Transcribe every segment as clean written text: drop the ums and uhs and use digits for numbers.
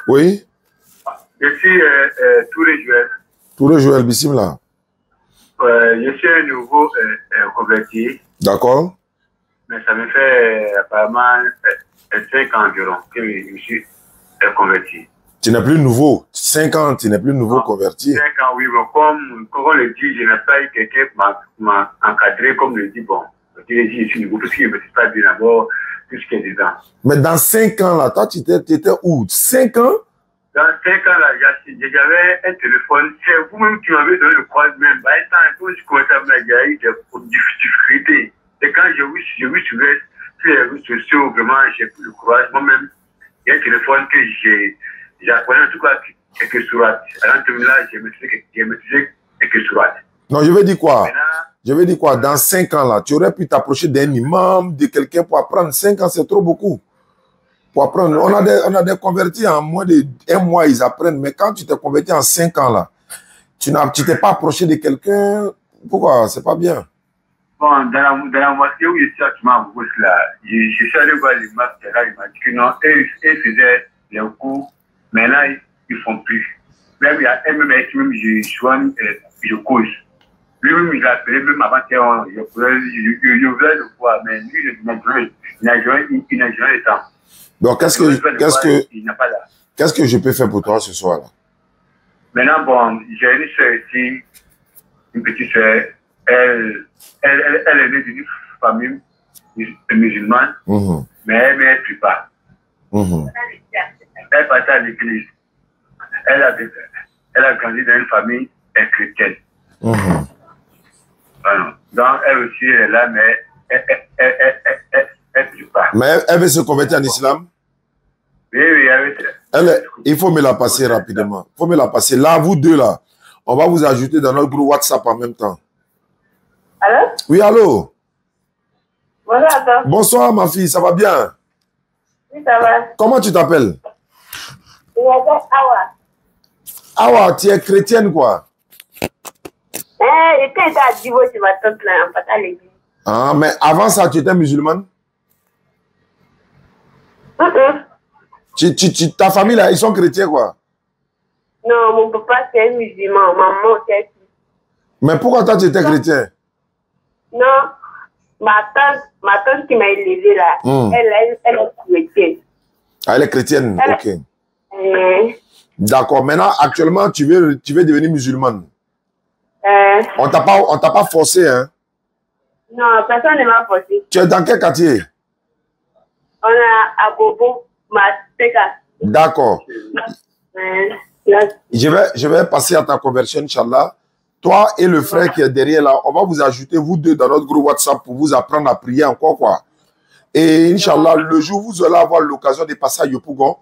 Oui. Je suis Touré Joël. Touré Joël, bismillah. Je suis un nouveau converti. D'accord. Mais ça me fait apparemment 5 ans environ que je suis converti. Tu n'es plus nouveau. 5 ans, tu n'es plus nouveau converti. 5 ans, oui. Bon, comme on le dit, je n'ai pas eu quelqu'un qui m'a encadré comme le dit. Bon, je suis nouveau parce que je ne me suis pas bien d'abord tout ce qui est dedans. Mais dans 5 ans, là, toi, tu étais où? 5 ans? Dans 5 ans, là, j'avais un téléphone. C'est vous-même qui m'avez donné le croisement. Même. Quand je commençais à me dire, il y a eu des difficultés. Et quand je me suis sur les réseaux sociaux, vraiment, j'ai pris le courage. Moi-même, il y a un téléphone que j'apprenais en tout cas quelques sourates. À l'intérieur, là, j'ai maîtrisé quelques sourates. Non, je veux dire quoi? Maintenant, je veux dire quoi? Dans 5 ans, là, tu aurais pu t'approcher d'un imam, de quelqu'un pour apprendre. 5 ans, c'est trop beaucoup. Pour apprendre. On a des convertis en moins d'1 mois, ils apprennent. Mais quand tu t'es converti en 5 ans, là, tu t'es pas approché de quelqu'un. Pourquoi? C'est pas bien. Bon, dans la mosquée où je suis actuellement à Bougos, là, je suis allé voir l'imam, il m'a dit que non, eux faisaient les cours, mais là, ils font plus. Même il y a un même je cause. Lui-même, il a appelé, même avant qu'il je voulais le voir, mais lui, il n'a jamais le temps. Donc, qu'est-ce que je peux faire pour toi ce soir là? Maintenant, bon, j'ai une soeur ici, une petite soeur, elle est née d'une famille musulmane, mais elle ne prie pas. Elle partait à l'église. Elle a grandi dans une famille chrétienne. Donc, elle aussi est là, mais elle ne prie pas. Mais elle veut se convertir en islam? Oui, il faut me la passer rapidement. Il faut me la passer. Là, vous deux, là, on va vous ajouter dans notre groupe WhatsApp en même temps. Allô? Oui, allô? Bonjour, attends. Bonsoir, ma fille, ça va bien? Oui, ça va. Comment tu t'appelles? Je m'appelle Awa. Awa, tu es chrétienne, quoi? J'étais à Divo chez ma tante, là, en partant à l'église. Ah, mais avant ça, tu étais musulmane? Ta famille, là, ils sont chrétiens, quoi? Non, mon papa, c'est un musulman. Maman, c'est... Mais pourquoi toi, tu étais chrétien? Non, ma tante qui m'a élevée, là, elle est chrétienne. Ah, elle est chrétienne, ok. D'accord. Maintenant, actuellement, tu veux devenir musulmane? On t'a pas forcé, hein? Non, personne ne m'a forcé. Tu es dans quel quartier? On a à Bobo, Mateka. D'accord. Je vais passer à ta conversion, Inch'Allah. Toi et le frère qui est derrière là, on va vous ajouter, vous deux, dans notre groupe WhatsApp pour vous apprendre à prier encore, quoi. Et Inch'Allah, le jour où vous allez avoir l'occasion de passer à Yopougon,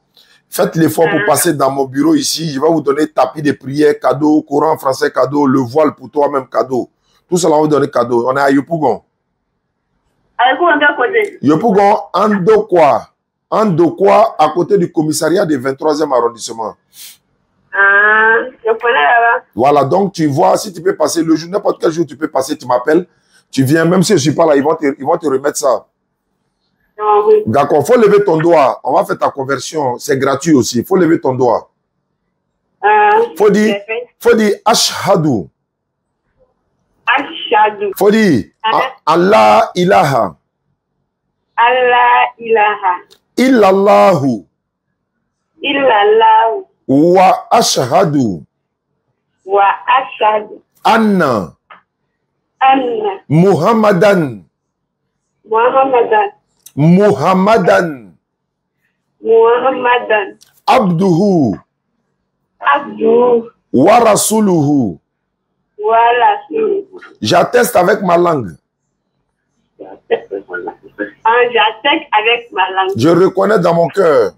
faites l'effort pour passer dans mon bureau ici. Je vais vous donner tapis de prière, cadeau, Coran français cadeau, le voile pour toi-même cadeau. Tout ça, on va vous donner cadeau. On est à Yopougon. Yopougon, Andokwa, à côté du commissariat du 23e arrondissement. Je connais là-bas. Voilà, donc tu vois, si tu peux passer le jour, n'importe quel jour tu peux passer, tu m'appelles, tu viens, même si je ne suis pas là, ils vont te remettre ça. Oui. D'accord, il faut lever ton doigt. On va faire ta conversion, c'est gratuit aussi. Il faut lever ton doigt. Faut dire Ashhadu. Ashhadu. Faut dire Allah ilaha. Allah ilaha. Illallahu. Illallahu. Wa ashhadu. Wa ashhadu. Anna. Muhammadan. Abduhu. Wa rasuluhu. J'atteste avec ma langue. J'atteste avec ma langue. Je reconnais dans mon cœur.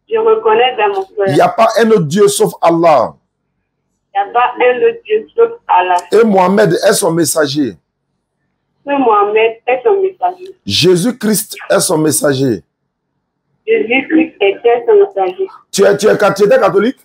Je reconnais dans mon cœur. Il n'y a pas un autre Dieu sauf Allah. Il n'y a pas un autre Dieu sauf Allah. Et Mohamed est son messager. Et Mohamed est son messager. Jésus-Christ est son messager. Jésus-Christ était son messager. Tu étais catholique?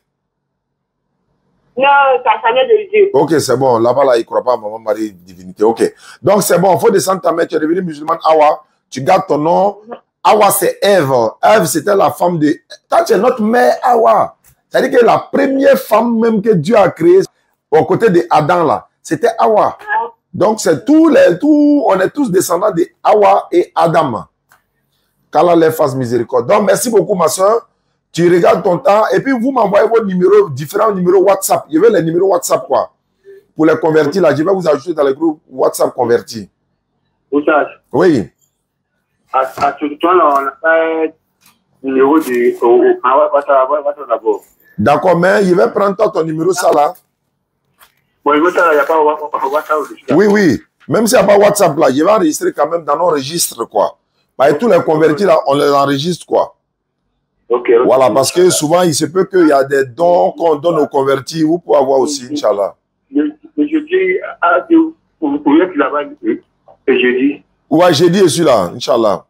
Non, ça vient de Dieu. Ok, c'est bon. Là-bas, là, il ne croit pas à Maman Marie, divinité. Ok. Donc, c'est bon. Il faut descendre ta mère. Tu es devenue musulmane. Awa, tu gardes ton nom. Awa, c'est Ève. Ève, c'était la femme de... Toi, tu es notre mère, Awa. C'est-à-dire que la première femme même que Dieu a créée, aux côtés d'Adam, là, c'était Awa. Donc, c'est on est tous descendants de Awa et Adam. Qu'Allah les fasse miséricorde. Donc, merci beaucoup, ma soeur. Tu regardes ton temps et puis vous m'envoyez vos numéros, différents numéros WhatsApp. Je veux les numéros WhatsApp, quoi. Pour les convertir, là, je vais vous ajouter dans le groupe WhatsApp converti. Oui. À ce temps-là, on n'a pas un numéro de WhatsApp d'abord. D'accord, mais je vais prendre ton numéro, ça, là. Bon, il n'y a pas WhatsApp. Oui, oui. Même s'il n'y a pas WhatsApp, là, je vais enregistrer quand même dans nos registres, quoi. Bah, tous les convertis, là, on les enregistre, quoi. Okay. Voilà, parce que souvent, il se peut qu'il y a des dons qu'on donne aux convertis. Vous pouvez avoir aussi, Inch'Allah. Le jeudi, vous pouvez être là-bas le jeudi. Ouais, jeudi, je suis là, Inch'Allah.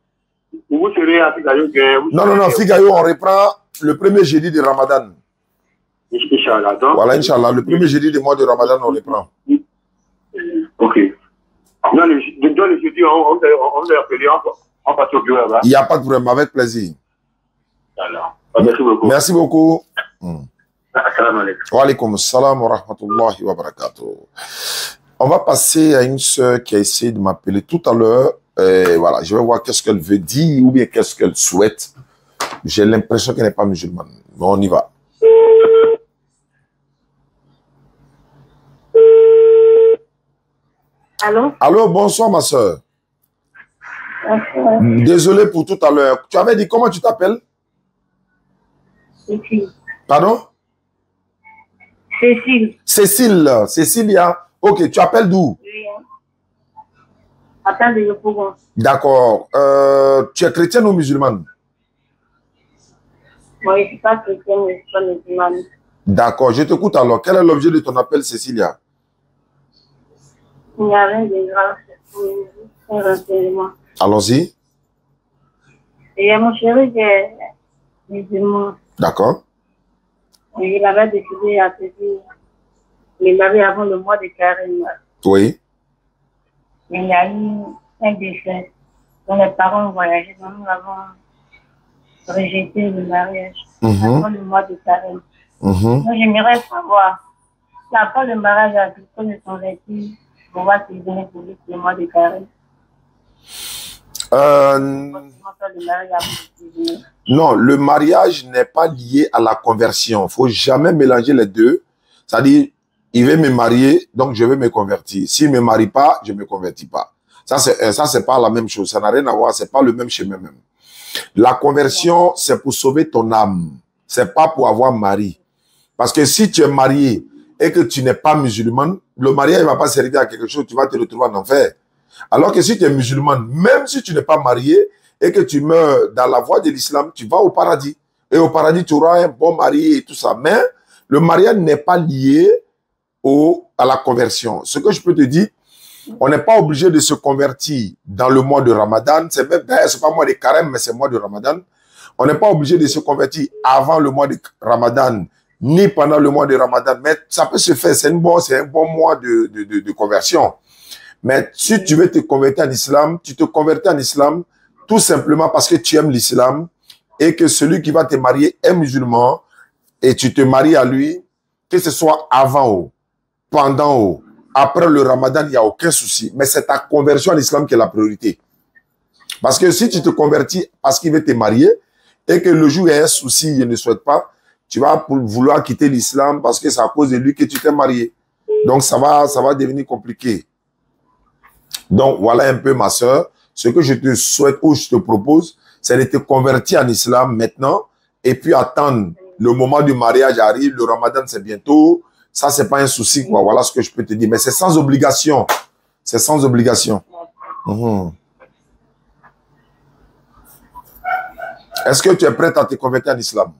Vous serez à Figayo? Non, Figayo, on reprend le premier jeudi de Ramadan. Inch'Allah. Voilà, Inch'Allah, le premier jeudi du mois de Ramadan, on reprend. Ok. Non, le jeudi, on va appeler, on passe au bureau là-bas. Il n'y a pas de problème, avec plaisir. Alors, merci beaucoup. Merci beaucoup. Assalamu alaikum. Wa alaikum assalam wa rahmatullahi wa barakatuh. On va passer à une sœur qui a essayé de m'appeler tout à l'heure. Voilà, je vais voir qu'est-ce qu'elle veut dire ou bien qu'est-ce qu'elle souhaite. J'ai l'impression qu'elle n'est pas musulmane. Mais on y va. Allô? Allô, bonsoir ma soeur. Désolé pour tout à l'heure. Tu avais dit comment tu t'appelles? Cécile. Pardon? Cécile. Cécile. Cécilia. Ok, tu appelles d'où? Oui. Appelle de Yopougon. D'accord. Tu es chrétienne ou musulmane? Moi, je ne suis pas chrétienne, mais je suis pas musulmane. D'accord, je t'écoute alors. Quel est l'objet de ton appel, Cécilia? Il n'y a rien de grave, c'est un renseignement. Allons-y. Il y a mon chéri qui est musulman. D'accord. Il avait décidé à se dire, il avait avant le mois de carême. Oui. Il y a eu un décès. Donc les parents ont voyagé, donc nous avons rejeté le mariage avant le mois de carême. Donc j'aimerais savoir, si après le mariage, la personne de son vécu, on va se donner pour lui le mois de carême. Non, le mariage n'est pas lié à la conversion. Il ne faut jamais mélanger les deux. C'est-à-dire, il veut me marier, donc je vais me convertir. S'il ne me marie pas, je ne me convertis pas. Ça, c'est pas la même chose. Ça n'a rien à voir. Ce n'est pas le même chemin même. La conversion, c'est pour sauver ton âme. Ce n'est pas pour avoir mari. Parce que si tu es marié et que tu n'es pas musulman, le mariage ne va pas servir à quelque chose. Tu vas te retrouver en enfer. Alors que si tu es musulman, même si tu n'es pas marié et que tu meurs dans la voie de l'islam, tu vas au paradis. Et au paradis, tu auras un bon mari et tout ça. Mais le mariage n'est pas lié à la conversion. Ce que je peux te dire, on n'est pas obligé de se convertir dans le mois de Ramadan. C'est même, c'est pas mois de carême, mais c'est le mois de Ramadan. On n'est pas obligé de se convertir avant le mois de Ramadan, ni pendant le mois de Ramadan. Mais ça peut se faire. C'est un bon mois de conversion. Mais si tu veux te convertir en islam, tu te convertis en islam tout simplement parce que tu aimes l'islam et que celui qui va te marier est musulman et tu te maries à lui, que ce soit avant ou pendant ou après le Ramadan, il n'y a aucun souci. Mais c'est ta conversion à l'islam qui est la priorité. Parce que si tu te convertis parce qu'il veut te marier et que le jour où il y a un souci, il ne souhaite pas, tu vas vouloir quitter l'islam parce que c'est à cause de lui que tu t'es marié. Donc ça va devenir compliqué. Donc, voilà un peu ma soeur. Ce que je te souhaite ou je te propose, c'est de te convertir en islam maintenant et puis attendre le moment du mariage arrive. Le Ramadan, c'est bientôt. Ça, c'est pas un souci, quoi. Voilà ce que je peux te dire. Mais c'est sans obligation. C'est sans obligation. Est-ce que tu es prête à te convertir en islam?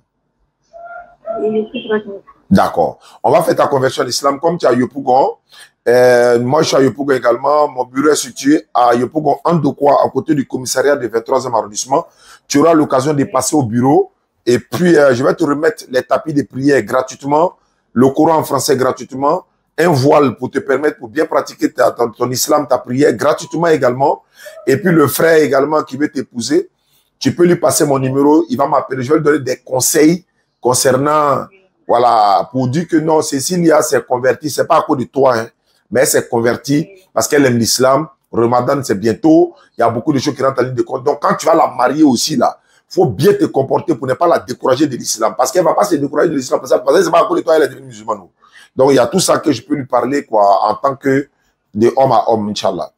Oui, je suis prête. D'accord. On va faire ta conversion en islam comme tu es à Yopougon. Moi, je suis à Yopougon également. Mon bureau est situé à Yopougon, Andokwa, à côté du commissariat du 23e arrondissement. Tu auras l'occasion de passer au bureau. Et puis, je vais te remettre les tapis de prière gratuitement. le Coran en français gratuitement, un voile pour te permettre, pour bien pratiquer ton islam, ta prière gratuitement également. Et puis le frère également qui veut t'épouser, tu peux lui passer mon numéro, il va m'appeler, je vais lui donner des conseils concernant, voilà, pour dire que non, Cécilia s'est convertie, c'est pas à cause de toi, hein, mais elle s'est convertie parce qu'elle aime l'islam. Ramadan, c'est bientôt, il y a beaucoup de choses qui rentrent en ligne de compte. Donc quand tu vas la marier aussi là, faut bien te comporter pour ne pas la décourager de l'islam. Parce qu'elle ne va pas se décourager de l'islam. Parce que c'est pas à cause de toi, elle est devenue musulmane. Donc, il y a tout ça que je peux lui parler, quoi, en tant que de homme à homme, Inch'Allah.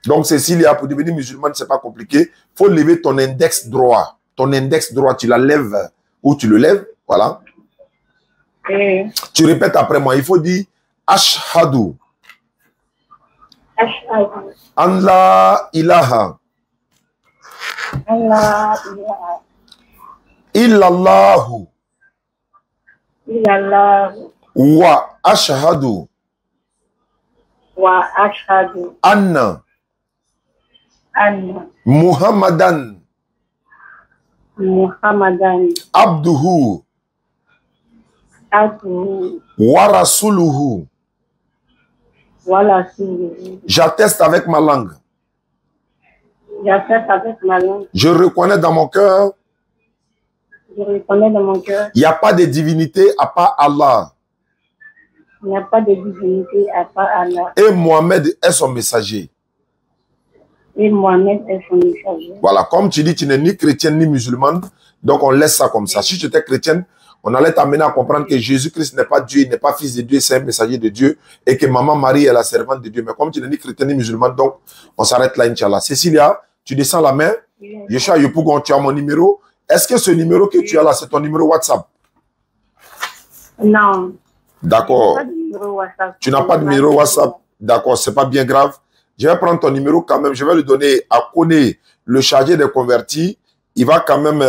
Donc, Cécilia, pour devenir musulmane, c'est pas compliqué. Il faut lever ton index droit. Ton index droit, tu la lèves ou tu le lèves. Voilà. Tu répètes après moi. Il faut dire Ashhadu. Ashhadu. An la ilaha. Allah, Illallahu. illallah, Wa ashhadu. wa ashhadu, Anna. anna Muhammadan. Muhammadan, Abduhu. abduhu, Wa rasuluhu. wa rasuluhu. J'atteste avec ma langue. J'accepte avec ma langue, Je reconnais dans mon cœur, je reconnais dans mon cœur, il n'y a pas de divinité à part Allah. il n'y a pas de divinité à part Allah. Et Mohamed est son messager. Et Mohamed est son messager. Voilà, comme tu dis, tu n'es ni chrétienne ni musulmane, donc on laisse ça comme ça. Si tu étais chrétienne, on allait t'amener à comprendre que Jésus-Christ n'est pas Dieu, il n'est pas fils de Dieu, c'est un messager de Dieu, et que maman Marie est la servante de Dieu. Mais comme tu n'es ni chrétienne ni musulmane, donc on s'arrête là, Inch'Allah. Cécilia, tu descends la main. Yeshua Yopougon, tu as mon numéro. Est-ce que ce numéro que tu as là, c'est ton numéro WhatsApp? Non. D'accord. Tu n'as pas de numéro WhatsApp? D'accord, c'est pas bien grave. Je vais prendre ton numéro quand même. Je vais le donner à Koné, le chargé des convertis. Il va quand même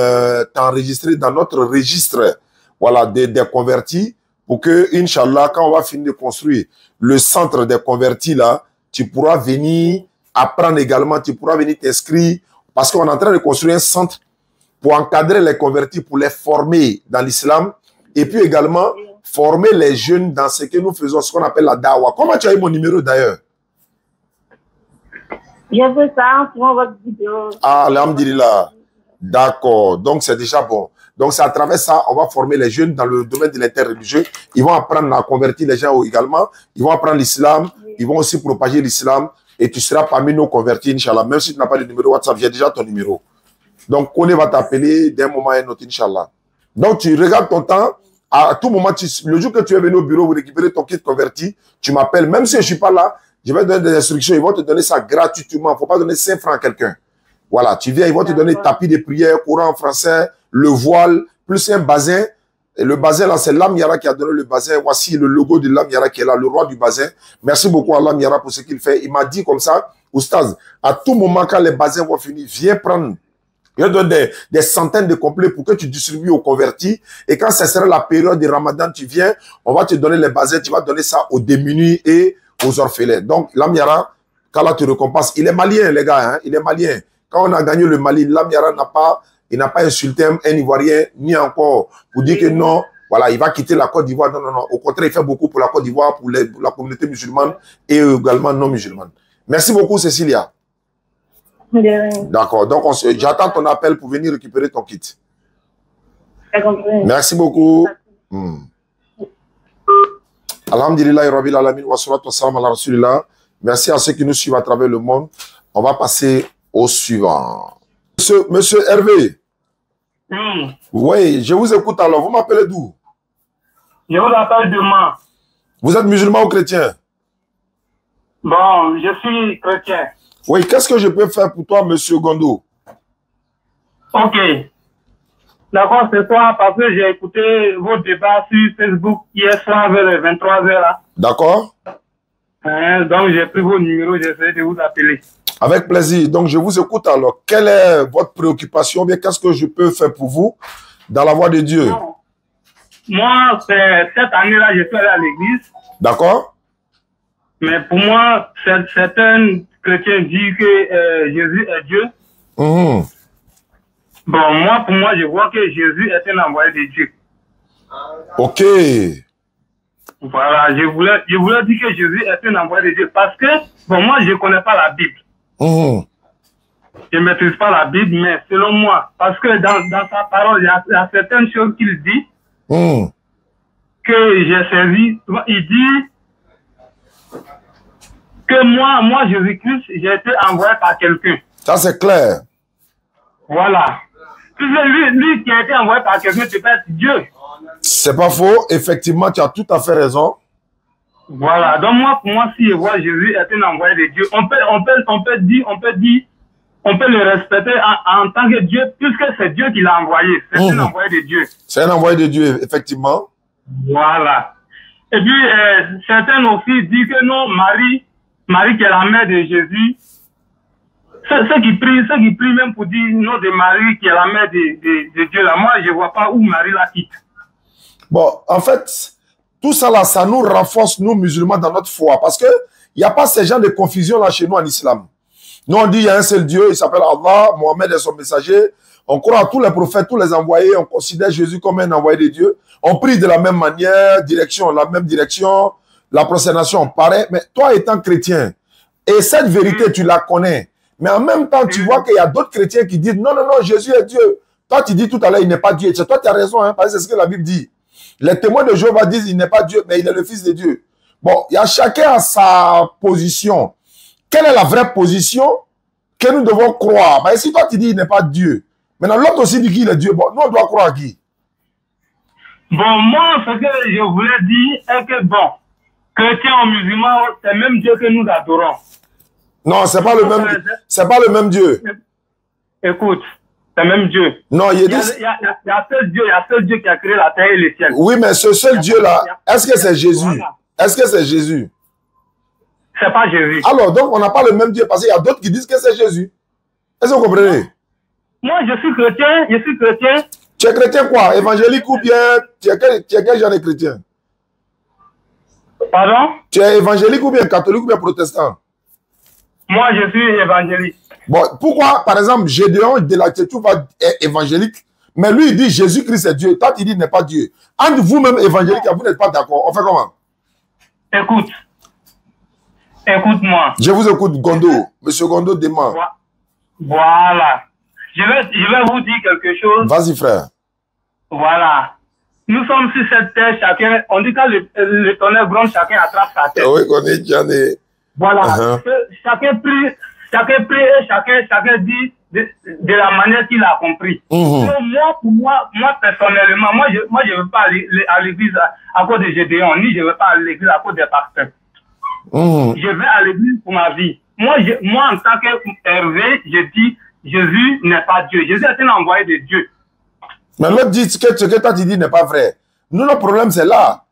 t'enregistrer dans notre registre, voilà, des convertis, pour que, Inch'Allah, quand on va finir de construire le centre des convertis là, tu pourras venir apprendre également, tu pourras venir t'inscrire, parce qu'on est en train de construire un centre pour encadrer les convertis, pour les former dans l'islam, et puis également former les jeunes dans ce que nous faisons, ce qu'on appelle la dawa. Comment tu as eu mon numéro d'ailleurs? J'ai vu ça sur votre vidéo. Ah, alhamdulillah. D'accord. Donc, c'est déjà bon. Donc, c'est à travers ça, on va former les jeunes dans le domaine de l'interreligieux. Ils vont apprendre à convertir les gens également. Ils vont apprendre l'islam. Ils vont aussi propager l'islam. Et tu seras parmi nos convertis, Inch'Allah. Même si tu n'as pas de numéro WhatsApp, j'ai déjà ton numéro. Donc, Koné va t'appeler d'un moment à un autre, Inch'Allah. Donc, tu regardes ton temps. À tout moment, le jour que tu es venu au bureau, vous récupérez ton kit converti, tu m'appelles. Même si je ne suis pas là, je vais te donner des instructions. Ils vont te donner ça gratuitement. Il ne faut pas donner 5 francs à quelqu'un. Voilà, tu viens, ils vont te donner tapis de prière, Coran en français, le voile, plus un bazin. Et le bazin, là, c'est Lam Yara qui a donné le bazin. Voici le logo de Lam Yara qui est là, le roi du bazin. Merci beaucoup à Lam Yara pour ce qu'il fait. Il m'a dit comme ça, Oustaz, à tout moment, quand les bazins vont finir, viens prendre. Il donne des centaines de complets pour que tu distribues aux convertis. Et quand ce sera la période de Ramadan, tu viens, on va te donner les bazins, tu vas donner ça aux démunis et aux orphelins. Donc, Lam Yara, qu'Allah te récompense. Il est malien, les gars, hein, il est malien. Quand on a gagné le Mali, Lam Yara n'a pas insulté un Ivoirien, ni encore pour dire que non, voilà, il va quitter la Côte d'Ivoire. Non, non, non. Au contraire, il fait beaucoup pour la Côte d'Ivoire, pour la communauté musulmane et également non musulmane. Merci beaucoup, Cécilia. D'accord. Donc, j'attends ton appel pour venir récupérer ton kit. Merci beaucoup. Alhamdulillah, Rabbil Alamin, wa salatu wa salam ala Rasulillah. Merci à ceux qui nous suivent à travers le monde. On va passer au suivant. Monsieur Hervé. Oui. Oui, je vous écoute alors. Vous m'appelez d'où? Je vous appelle demain. Vous êtes musulman ou chrétien? Bon, je suis chrétien. Oui, qu'est-ce que je peux faire pour toi, monsieur Gondo? Ok. D'accord, c'est toi, parce que j'ai écouté vos débats sur Facebook hier soir vers les 23h là. D'accord. Donc j'ai pris vos numéros, j'ai essayé de vous appeler. Avec plaisir. Donc je vous écoute alors. Quelle est votre préoccupation? Bien, qu'est-ce que je peux faire pour vous dans la voie de Dieu? Non. Moi, cette année-là, je suis allé à l'église. D'accord. Mais pour moi, certains chrétiens disent que Jésus est Dieu. Bon, Bon, moi, pour moi, je vois que Jésus est un envoyé de Dieu. ok. Voilà, je voulais dire que Jésus est un envoyé de Dieu parce que, bon, moi, je ne connais pas la Bible. Je ne maîtrise pas la Bible, mais selon moi, parce que dans sa parole, il y a certaines choses qu'il dit que j'ai saisi. Il dit que moi, Jésus-Christ, j'ai été envoyé par quelqu'un. Ça, c'est clair. Voilà. Lui qui a été envoyé par quelqu'un, c'est peut-être Dieu. C'est pas faux. Effectivement, tu as tout à fait raison. Voilà. Donc pour moi, si je vois Jésus est un envoyé de Dieu, on peut le respecter en tant que Dieu, puisque c'est Dieu qui l'a envoyé. C'est un envoyé de Dieu. C'est un envoyé de Dieu, effectivement. Voilà. Et puis, certains aussi disent que non, Marie qui est la mère de Jésus, ceux qui prient même pour dire non de Marie qui est la mère de Dieu, là, moi, je ne vois pas où Marie la quitte. Bon, en fait, tout ça là, ça nous renforce, nous musulmans, dans notre foi. Parce que il n'y a pas ce genre de confusion là chez nous en islam. Nous, on dit il y a un seul Dieu, il s'appelle Allah, Mohammed est son messager. On croit à tous les prophètes, tous les envoyés, on considère Jésus comme un envoyé de Dieu. On prie de la même manière, la même direction, la prosternation, pareil. Mais toi étant chrétien, et cette vérité, tu la connais. Mais en même temps, tu vois qu'il y a d'autres chrétiens qui disent non, non, non, Jésus est Dieu. Toi, tu dis tout à l'heure, il n'est pas Dieu. C'est toi, tu as raison, hein, parce que c'est ce que la Bible dit. Les témoins de Jéhovah disent il n'est pas Dieu, mais il est le Fils de Dieu. Bon, il y a chacun sa position. Quelle est la vraie position que nous devons croire? Ben, si toi, tu dis il n'est pas Dieu, maintenant l'autre aussi dit qu'il est Dieu, bon, nous, on doit croire à qui? Bon, moi, ce que je voulais dire est que, bon, chrétiens ou musulmans, c'est le même Dieu que nous adorons. Non, c'est pas le même, c'est pas le même Dieu. Écoute, c'est le même Dieu. Non, il y a seul Dieu qui a créé la terre et le ciel. Oui, mais ce seul Dieu-là, est-ce que c'est Jésus? Voilà. Est-ce que c'est Jésus? C'est pas Jésus. Alors, donc, on n'a pas le même Dieu parce qu'il y a d'autres qui disent que c'est Jésus. Est-ce que vous comprenez? Moi, je suis chrétien. Tu es chrétien quoi? Évangélique ou bien tu es quel genre de chrétien? Pardon? Tu es évangélique ou bien catholique ou bien protestant? Moi, je suis évangélique. Bon, pourquoi, par exemple, Gédéon de la Tchétou est évangélique, mais lui, il dit Jésus-Christ est Dieu. Toi, tu dis il n'est pas Dieu. Entre vous-même évangélique, vous n'êtes pas d'accord. On fait comment? Écoute-moi. Je vous écoute, Gondo. Monsieur Gondo dément. Voilà. Je vais vous dire quelque chose. Vas-y, frère. Voilà. Nous sommes sur cette terre, chacun, on dit quand le tonnerre gronde, chacun attrape sa tête. Oui, on est j'en ai. Voilà. Chacun prie et chacun dit de la manière qu'il a compris. Donc, moi, personnellement, moi, je ne veux pas aller à l'église à cause de Gédéon, ni je ne veux pas aller à l'église à cause des pasteurs. Je vais à l'église pour ma vie. Moi, en tant qu'Hervé, je dis, Jésus n'est pas Dieu. Jésus est un envoyé de Dieu. Mais l'autre dit que ce que toi tu dis n'est pas vrai. Nous, notre problème, c'est là.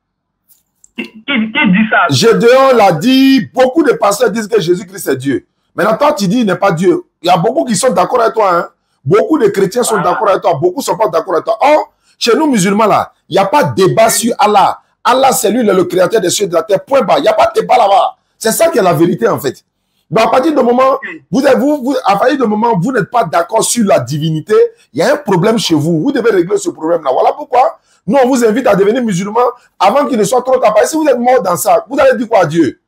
Qui dit ça? Gédéon l'a dit, beaucoup de pasteurs disent que Jésus-Christ est Dieu. Maintenant, toi, tu dis il n'est pas Dieu. Il y a beaucoup qui sont d'accord avec toi. Hein? Beaucoup de chrétiens sont d'accord avec toi. Beaucoup ne sont pas d'accord avec toi. Or, chez nous, musulmans, là, il n'y a pas de débat sur Allah. Allah, c'est lui le créateur des cieux et de la terre. Point bas. Il n'y a pas de débat là-bas. C'est ça qui est la vérité, en fait. Donc, à partir du moment, vous n'êtes pas d'accord sur la divinité, il y a un problème chez vous. Vous devez régler ce problème-là. Voilà pourquoi nous, on vous invite à devenir musulman avant qu'il ne soit trop tard. Si vous êtes mort dans ça, vous allez dire quoi à Dieu?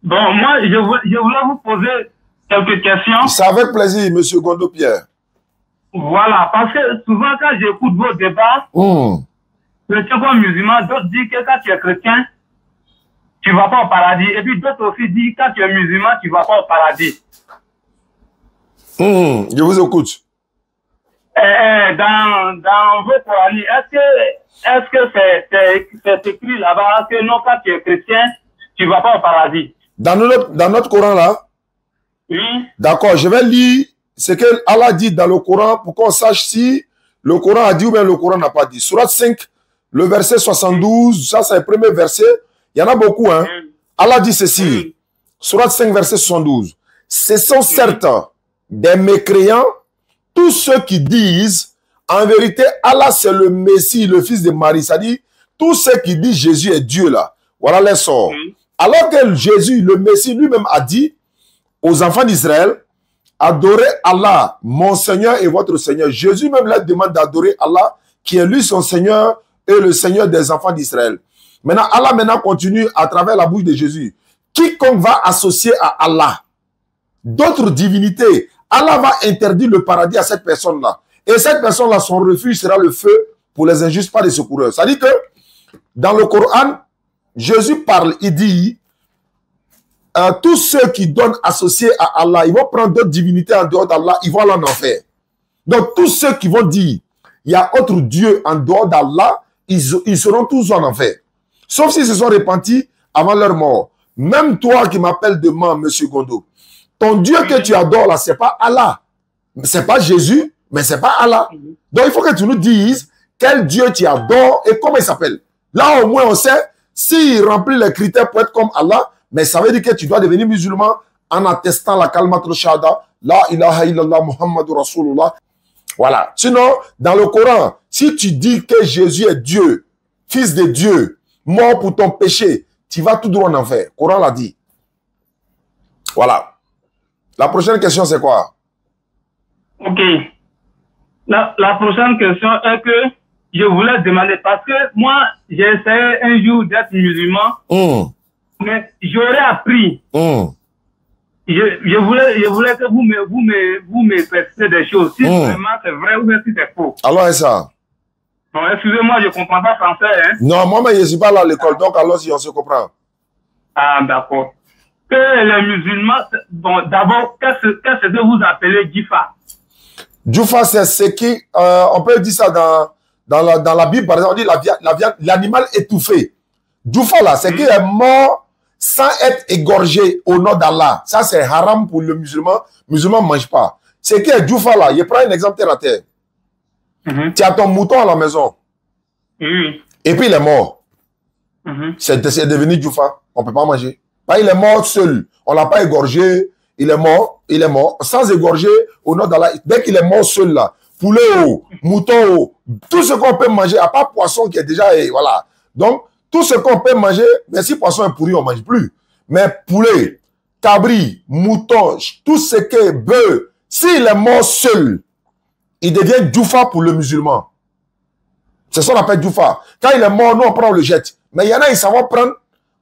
Bon, moi, je voulais vous poser quelques questions. C'est avec plaisir, monsieur Gondo Pierre. Voilà, parce que souvent, quand j'écoute vos débats, chrétiens comme musulmans, d'autres disent que quand tu es chrétien, tu ne vas pas au paradis. Et puis d'autres aussi disent quand tu es musulman, tu ne vas pas au paradis. Je vous écoute. Dans vos Coraniques, est-ce que c'est écrit là-bas que non, quand tu es chrétien, tu ne vas pas au paradis? Dans notre Coran là? Oui. D'accord, je vais lire ce que Allah dit dans le Coran pour qu'on sache si le Coran a dit ou bien le Coran n'a pas dit. Surat 5, le verset 72, ça c'est le premier verset. Il y en a beaucoup, hein. Allah dit ceci. Surat 5, verset 72. Ce sont certes des mécréants, tous ceux qui disent, en vérité, Allah c'est le Messie, le fils de Marie. C'est-à-dire, tous ceux qui disent Jésus est Dieu là. Voilà les sorts. Alors que Jésus, le Messie lui-même a dit aux enfants d'Israël, adorez Allah, mon Seigneur et votre Seigneur. Jésus même leur demande d'adorer Allah, qui est lui son Seigneur est le Seigneur des enfants d'Israël. Maintenant, Allah continue à travers la bouche de Jésus. Quiconque va associer à Allah d'autres divinités, Allah va interdire le paradis à cette personne-là. Et cette personne-là, son refuge sera le feu pour les injustes, pas les secoureurs. Ça dit que dans le Coran, Jésus parle, il dit, tous ceux qui donnent associés à Allah, ils vont prendre d'autres divinités en dehors d'Allah, ils vont aller en enfer. Donc tous ceux qui vont dire, il y a autre Dieu en dehors d'Allah, ils seront tous en enfer. Sauf s'ils se sont repentis avant leur mort. Même toi qui m'appelles demain, Monsieur Gondo, ton Dieu que tu adores là, c'est pas Allah. C'est pas Jésus, mais c'est pas Allah. Donc il faut que tu nous dises quel Dieu tu adores et comment il s'appelle. Là au moins on sait, s'il remplit les critères pour être comme Allah, mais ça veut dire que tu dois devenir musulman en attestant la kalmatul shahada, la ilaha illallah Muhammadur Rasulullah. Voilà. Sinon, dans le Coran, si tu dis que Jésus est Dieu, fils de Dieu, mort pour ton péché, tu vas tout droit en enfer. Le Coran l'a dit. Voilà. La prochaine question, c'est quoi? Ok. La prochaine question est que je voulais demander, parce que moi, j'ai essayé un jour d'être musulman, mais j'aurais appris. Je voulais que vous me précisez des choses, si vraiment c'est vrai ou bien si c'est faux. Alors, c'est ça. Bon, excusez-moi, je ne comprends pas français. Hein? Non, moi, je ne suis pas là à l'école, donc alors si on se comprend. Ah, d'accord. Que les musulmans, bon, d'abord, qu'est-ce que vous appelez Djifa? Djifa, c'est ce qui, on peut dire ça dans la Bible, par exemple, on dit l'animal étouffé. Djifa, là, c'est qui est mort sans être égorgé au nom d'Allah. Ça, c'est haram pour le musulman. Le musulman ne mange pas. C'est qui est Djifa, là? Je prends un exemple terre à terre. Tu as ton mouton à la maison. Et puis il est mort. C'est devenu Djifa. On ne peut pas manger. Il est mort seul. On ne l'a pas égorgé. Il est mort. Il est mort. Sans égorger au nom d'Allah. Dès qu'il est mort seul là. Poulet haut, mouton haut. Tout ce qu'on peut manger, à part poisson qui est déjà... Voilà. Donc, tout ce qu'on peut manger, mais si poisson est pourri, on ne mange plus. Mais poulet, cabri, mouton, tout ce qui est bœuf, s'il est mort seul, il devient Djifa pour le musulman. C'est ça qu'on appelle Djifa. Quand il est mort, nous on prend, on le jette. Mais il y en a, ils savent prendre.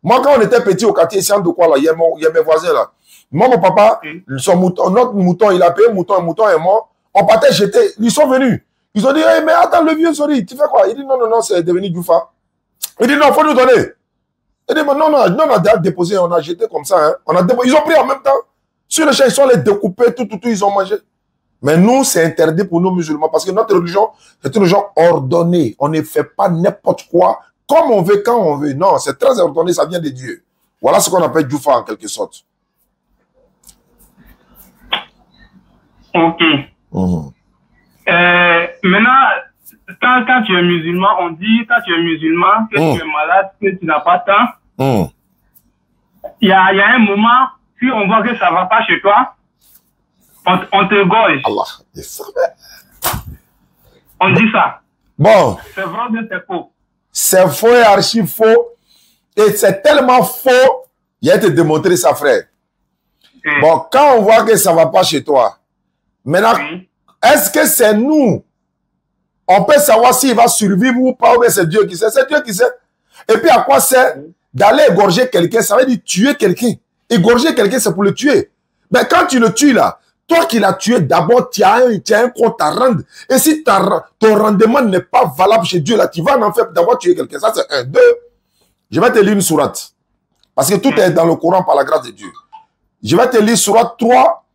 Moi, quand on était petit au quartier, c'est de quoi là, il y a mes voisins là. Moi, mon papa, son mouton, notre mouton, il a payé mouton, un mouton est mort. On partait jeter. Ils sont venus. Ils ont dit, hey, mais attends, le vieux, sorry, tu fais quoi? Il dit, non, c'est devenu Djifa. Il dit, non, il faut nous donner. Il dit, non, on a déjà déposé, on a jeté comme ça. Hein. Ils ont pris en même temps. Sur le champ, ils sont les découpés, tout, ils ont mangé. Mais nous, c'est interdit pour nous musulmans parce que notre religion, c'est une religion ordonnée. On ne fait pas n'importe quoi, comme on veut, quand on veut. Non, c'est très ordonné, ça vient de Dieu. Voilà ce qu'on appelle Djifa en quelque sorte. Ok. Maintenant, quand tu es musulman, on dit, quand tu es musulman, que tu es malade, que tu n'as pas de temps. Il y a un moment, si on voit que ça ne va pas chez toi, on te gorge. Allah. On dit ça. Bon. C'est vrai ou c'est faux? C'est faux et archi faux. Et c'est tellement faux, il a été démontré ça, frère. Bon, quand on voit que ça ne va pas chez toi, maintenant, est-ce que c'est nous? On peut savoir s'il va survivre ou pas, ou bien c'est Dieu qui sait. C'est Dieu qui sait. Et puis à quoi c'est d'aller égorger quelqu'un? Ça veut dire tuer quelqu'un. Égorger quelqu'un, c'est pour le tuer. Mais quand tu le tues là, toi qui l'as tué, d'abord, tu as un compte à rendre. Et si ton rendement n'est pas valable chez Dieu, là, tu vas en faire d'abord tuer quelqu'un. Ça, c'est un. Deux, je vais te lire une sourate. Parce que tout est dans le Coran par la grâce de Dieu. Je vais te lire sourate 3,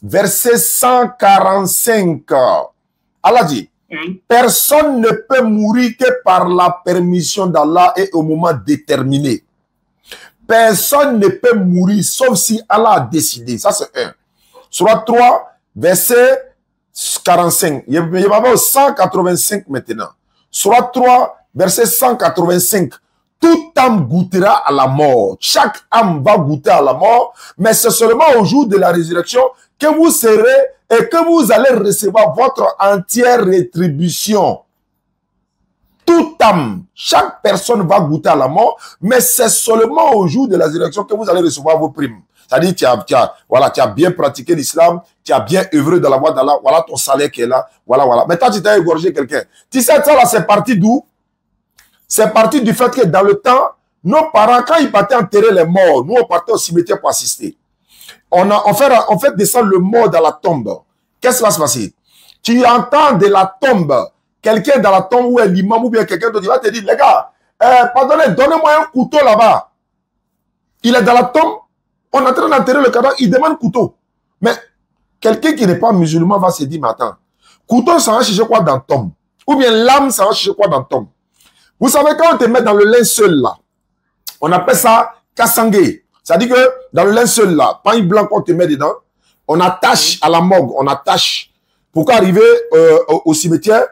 verset 145. Allah dit, personne ne peut mourir que par la permission d'Allah et au moment déterminé. Personne ne peut mourir sauf si Allah a décidé. Ça, c'est un. Sourate 3, verset 45. Il y a 185 maintenant. Sourate 3, verset 185. Toute âme goûtera à la mort. Chaque âme va goûter à la mort. Mais c'est seulement au jour de la résurrection que vous serez et que vous allez recevoir votre entière rétribution. Toute âme, chaque personne va goûter à la mort. Mais c'est seulement au jour de la résurrection que vous allez recevoir vos primes. C'est-à-dire, tu as bien pratiqué l'islam, tu as bien œuvré dans la voie d'Allah, voilà ton salaire qui est là, voilà. Maintenant, tu t'as égorgé quelqu'un. Tu sais, ça là, c'est parti d'où? c'est parti du fait que dans le temps, nos parents, quand ils partaient enterrer les morts, nous, on partait au cimetière pour assister. On fait descendre le mort dans la tombe. Qu'est-ce qui va se passer? Tu entends de la tombe, quelqu'un dans la tombe, ou l'imam, ou bien quelqu'un d'autre, il va te dire, les gars, pardonnez, donnez-moi un couteau là-bas. Il est dans la tombe, on est en train d'enterrer le cadavre, il demande couteau. Mais quelqu'un qui n'est pas musulman va se dire, mais attends, couteau, ça va chercher quoi dans la tombe? Ou bien l'âme, ça va chercher quoi dans la tombe? Vous savez, quand on te met dans le linceul là, on appelle ça kassangé. C'est-à-dire que dans le linceul là, pain blanc qu'on te met dedans, on attache à la morgue, on attache. Pour qu'arriver au cimetière,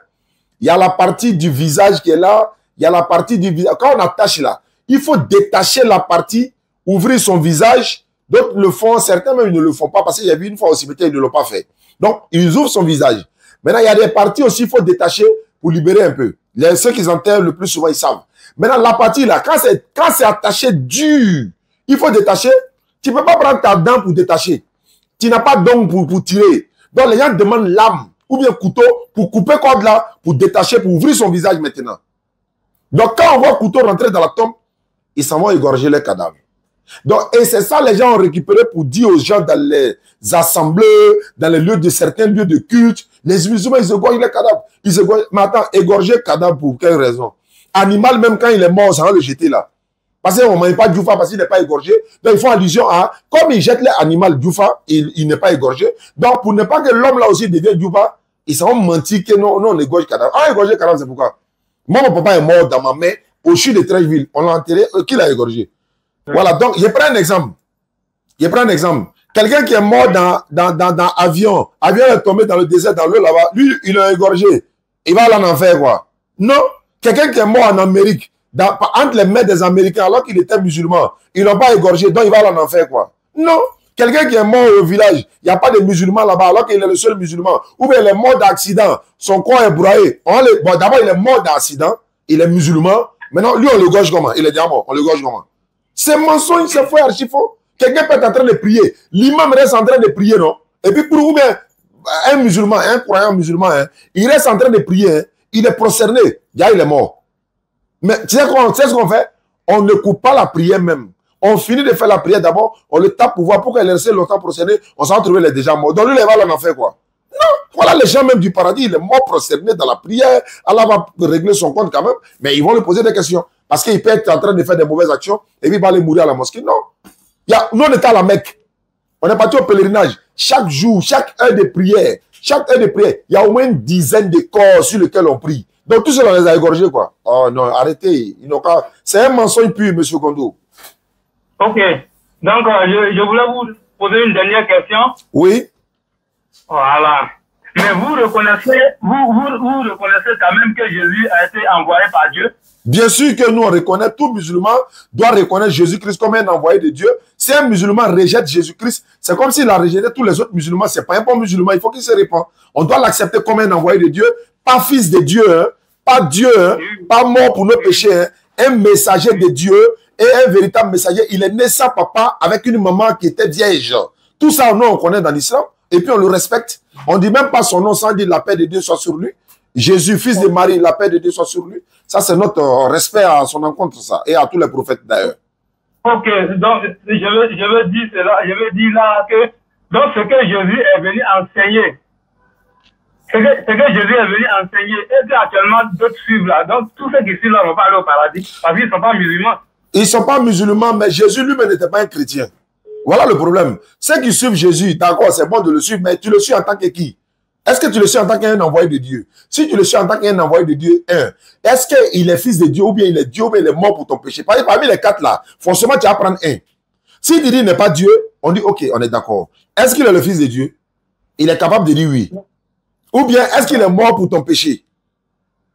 il y a la partie du visage qui est là, il y a la partie du visage. Quand on attache là, il faut détacher la partie, ouvrir son visage. D'autres le font, certains même ils ne le font pas parce que j'ai vu une fois au cimetière, ils ne l'ont pas fait. Donc, ils ouvrent son visage. Maintenant, il y a des parties aussi, il faut détacher pour libérer un peu. Ceux qui enterrent le plus souvent, ils savent. Maintenant, la partie là, quand c'est attaché dur, il faut détacher. Tu ne peux pas prendre ta dent pour détacher. Tu n'as pas d'ongle pour tirer. Donc, les gens demandent lame ou bien couteau pour couper corde là, pour détacher, pour ouvrir son visage maintenant. Donc, quand on voit le couteau rentrer dans la tombe, ils s'en vont égorger les cadavres. Donc, et c'est ça les gens ont récupéré pour dire aux gens dans les assemblées, dans les lieux de certains lieux de culte, les musulmans, ils égorgent les cadavres. Ils égorgent. Mais attends, égorger cadavre pour quelle raison? Animal, même quand il est mort, ça va le jeter là. Parce qu'on ne mange pas Djoufa parce qu'il n'est pas égorgé. Donc, ils font allusion à, comme ils jettent l'animal Djoufa, il n'est pas égorgé. Donc, pour ne pas que l'homme là aussi devienne Djoufa, ils s'en vont mentir que non, on égorge cadavre. Ah, égorger cadavre, c'est pourquoi? Moi, mon papa est mort dans ma main, au CHU de Trècheville. On l'a enterré, qui l'a égorgé? Voilà, donc je prends un exemple. Quelqu'un qui est mort dans avion. Avion est tombé dans le désert, dans l'eau là-bas. Lui, il l'a égorgé. Il va aller en enfer, quoi. Non. Quelqu'un qui est mort en Amérique, entre les mains des Américains, alors qu'il était musulman, ils l'ont pas égorgé, donc il va aller en enfer, quoi. Non. Quelqu'un qui est mort au village, il n'y a pas de musulmans là-bas, alors qu'il est le seul musulman. Ou bien il est mort d'accident, son corps est broyé. Bon, d'abord, il est mort d'accident, il est musulman. Maintenant, lui, on l'égorge comment? Il est déjà mort, on l'égorge comment? C'est mensonge, c'est faux, archi faux. Quelqu'un peut être en train de prier. L'imam reste en train de prier, non? Et puis pour vous, un musulman, un croyant musulman, hein, il reste en train de prier, hein, il est prosterné, déjà il est mort. Mais tu sais ce qu'on fait? On ne coupe pas la prière même. On finit de faire la prière d'abord, on le tape pour voir pourquoi il est resté longtemps prosterné, on s'en retrouve, il est déjà mort. Donc lui, il va en faire quoi? Non, voilà les gens même du paradis, il est mort prosterné dans la prière, Allah va régler son compte quand même, mais ils vont lui poser des questions. Parce qu'il peut être en train de faire des mauvaises actions et puis il va aller mourir à la mosquée. Non. Nous, on était à la Mecque. On est parti au pèlerinage. Chaque jour, chaque heure de prière, il y a au moins une dizaine de corps sur lesquels on prie. Donc, tout cela, on les a égorgés, quoi. Oh non, arrêtez. C'est un mensonge pur, M. Kondo. Ok. Donc, je voulais vous poser une dernière question. Oui. Voilà. Mais vous reconnaissez quand même que Jésus a été envoyé par Dieu? Bien sûr que nous, on reconnaît, tout musulman doit reconnaître Jésus-Christ comme un envoyé de Dieu. Si un musulman rejette Jésus-Christ, c'est comme s'il a rejeté tous les autres musulmans. C'est pas un bon musulman, il faut qu'il se répande. On doit l'accepter comme un envoyé de Dieu, pas fils de Dieu, hein, pas Dieu, hein, pas mort pour nos péchés, hein, un messager de Dieu et un véritable messager. Il est né sans papa avec une maman qui était vierge. Tout ça, nous, on connaît dans l'islam et puis on le respecte. On ne dit même pas son nom sans dire la paix de Dieu soit sur lui. Jésus, fils de Marie, la paix de Dieu soit sur lui. Ça, c'est notre respect à son encontre, ça, et à tous les prophètes d'ailleurs. Ok, donc je veux dire cela, je veux dire là que donc ce que Jésus est venu enseigner, ce que Jésus est venu enseigner, et que actuellement d'autres suivent là, donc tous ceux qui suivent là vont pas aller au paradis, parce qu'ils ne sont pas musulmans. Ils ne sont pas musulmans, mais Jésus lui-même n'était pas un chrétien. Voilà le problème. Ceux qui suivent Jésus, d'accord, c'est bon de le suivre, mais tu le suis en tant que qui? Est-ce que tu le suis en tant qu'un envoyé de Dieu? Si tu le suis en tant qu'un envoyé de Dieu, est-ce qu'il est fils de Dieu ou bien il est Dieu ou bien il est mort pour ton péché? Parmi les quatre là, forcément tu vas prendre un. Si tu dis qu'il n'est pas Dieu, on dit ok, on est d'accord. Est-ce qu'il est le fils de Dieu? Il est capable de dire oui. Ou bien est-ce qu'il est mort pour ton péché?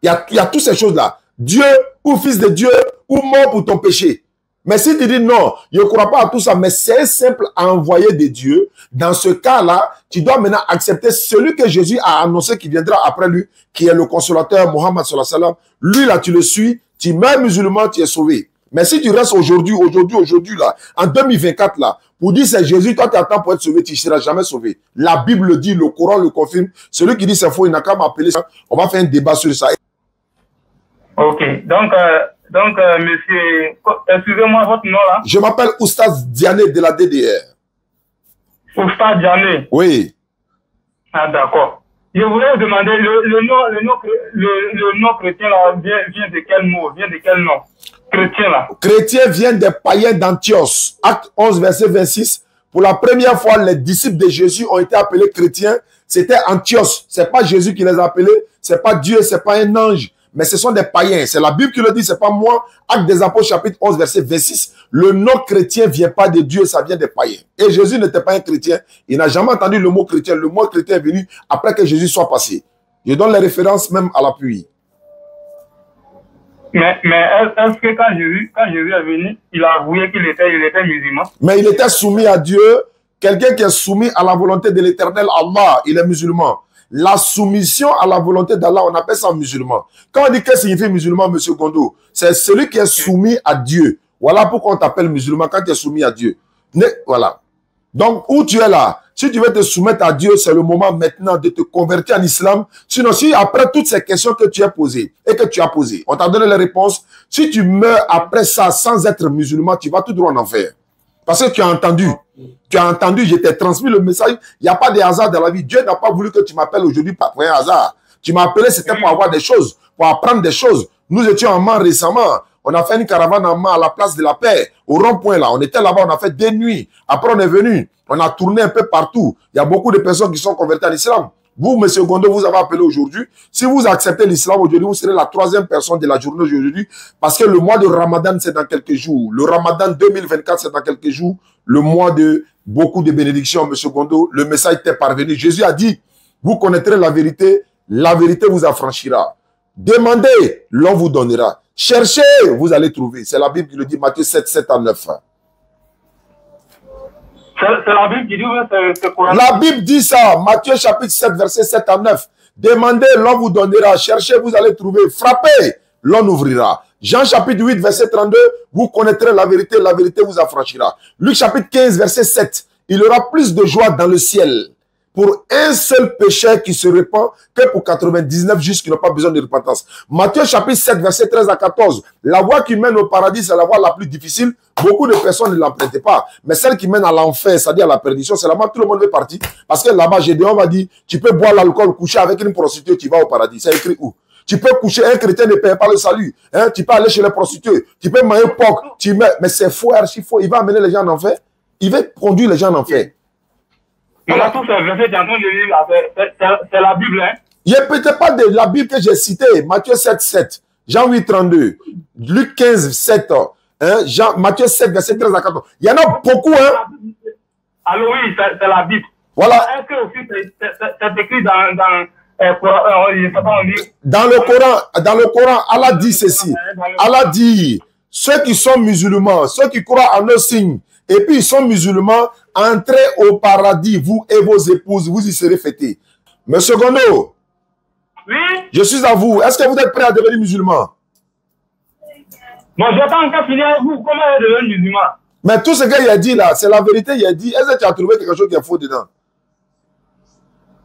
Il y a toutes ces choses-là. Dieu ou fils de Dieu ou mort pour ton péché. Mais si tu dis non, je ne crois pas à tout ça, mais c'est un simple envoyé de Dieu, dans ce cas-là, tu dois maintenant accepter celui que Jésus a annoncé qui viendra après lui, qui est le consolateur Mohammed sallallahu alayhi wa sallam. Lui là, tu le suis, tu mets musulman, tu es sauvé. Mais si tu restes aujourd'hui là, en 2024 là, pour dire c'est Jésus, toi tu attends pour être sauvé, tu ne seras jamais sauvé. La Bible le dit, le Coran le confirme. Celui qui dit c'est faux, il n'a qu'à m'appeler ça. On va faire un débat sur ça. Ok, donc monsieur, excusez-moi votre nom là. Je m'appelle Oustaz Diané de la DDR. Oustaz Diané. Oui. Ah d'accord. Je voulais vous demander, le nom chrétien là vient de quel mot? Vient de quel nom? Chrétien là. Chrétien vient des païens d'Antioche. Acte 11, verset 26. Pour la première fois, les disciples de Jésus ont été appelés chrétiens. C'était Antioche. C'est pas Jésus qui les a appelés. C'est pas Dieu, c'est pas un ange. Mais ce sont des païens. C'est la Bible qui le dit, c'est pas moi. Acte des Apôtres, chapitre 11, verset 26. Le nom chrétien vient pas de Dieu, ça vient des païens. Et Jésus n'était pas un chrétien. Il n'a jamais entendu le mot chrétien. Le mot chrétien est venu après que Jésus soit passé. Je donne les références même à l'appui. Mais est-ce que quand Jésus est venu, il a avoué qu'il était musulman? Mais il était soumis à Dieu. Quelqu'un qui est soumis à la volonté de l'Éternel Allah, il est musulman. La soumission à la volonté d'Allah, on appelle ça musulman. Quand on dit que signifie musulman, M. Gondo, c'est celui qui est soumis à Dieu. Voilà pourquoi on t'appelle musulman, quand tu es soumis à Dieu. Voilà. Donc, où tu es là, si tu veux te soumettre à Dieu, c'est le moment maintenant de te convertir en islam. Sinon, si après toutes ces questions que tu as posées et que tu as posées, on t'a donné les réponses, si tu meurs après ça sans être musulman, tu vas tout droit en enfer. Parce que tu as entendu, je t'ai transmis le message. Il n'y a pas de hasard dans la vie. Dieu n'a pas voulu que tu m'appelles aujourd'hui par un hasard. Tu m'as appelé, c'était pour avoir des choses, pour apprendre des choses. Nous étions en Mans récemment. On a fait une caravane en Mans à la place de la paix, au rond-point là. On était là-bas, on a fait des nuits. Après, on est venu. On a tourné un peu partout. Il y a beaucoup de personnes qui sont converties à l'islam. Vous, M. Gondo, vous avez appelé aujourd'hui. Si vous acceptez l'islam aujourd'hui, vous serez la 3e personne de la journée aujourd'hui. Parce que le mois de Ramadan, c'est dans quelques jours. Le Ramadan 2024, c'est dans quelques jours. Le mois de beaucoup de bénédictions, M. Gondo. Le message t'est parvenu. Jésus a dit, vous connaîtrez la vérité vous affranchira. Demandez, l'on vous donnera. Cherchez, vous allez trouver. C'est la Bible qui le dit, Matthieu 7, 7 à 9. C'est la Bible qui dit, c'est Coran. La Bible dit ça, Matthieu chapitre 7, verset 7 à 9. Demandez, l'on vous donnera. Cherchez, vous allez trouver. Frappez, l'on ouvrira. Jean chapitre 8, verset 32, vous connaîtrez la vérité vous affranchira. Luc chapitre 15, verset 7, il y aura plus de joie dans le ciel pour un seul pécheur qui se répand que pour 99 justes qui n'ont pas besoin de repentance. Matthieu chapitre 7, verset 13 à 14. La voie qui mène au paradis, c'est la voie la plus difficile. Beaucoup de personnes ne l'empruntent pas. Mais celle qui mène à l'enfer, c'est-à-dire à la perdition, c'est là-bas tout le monde veut partir. Parce que là-bas, Gédéon va dire, tu peux boire l'alcool, coucher avec une prostituée, tu vas au paradis. C'est écrit où? Tu peux coucher, un chrétien ne paye pas le salut. Hein? Tu peux aller chez les prostituées. Tu peux manger porc. Mais c'est faux, archi faux. Il va amener les gens en enfer. Il va conduire les gens en enfer. Mais là, tout ce verset, tu es en train de lire, c'est la Bible, hein? Il n'y a peut-être pas de la Bible que j'ai citée. Matthieu 7, 7. Jean 8, 32. Luc 15, 7. Hein? Matthieu 7, verset 13 à 14. Il y en a beaucoup, hein? Alors oui, c'est la Bible. Voilà. Est-ce que aussi c'est écrit dans le Coran, Allah dit ceci. Allah dit, ceux qui sont musulmans, ceux qui croient en nos signes, et puis ils sont musulmans, entrez au paradis, vous et vos épouses, vous y serez fêtés. Monsieur Gondo, oui? Je suis à vous. Est-ce que vous êtes prêt à devenir musulman? Bon, je n'ai pas encore fini avec vous. Comment devenir musulman? Mais tout ce qu'il a dit là, c'est la vérité, il a dit. Est-ce que tu as trouvé quelque chose qui est faux dedans?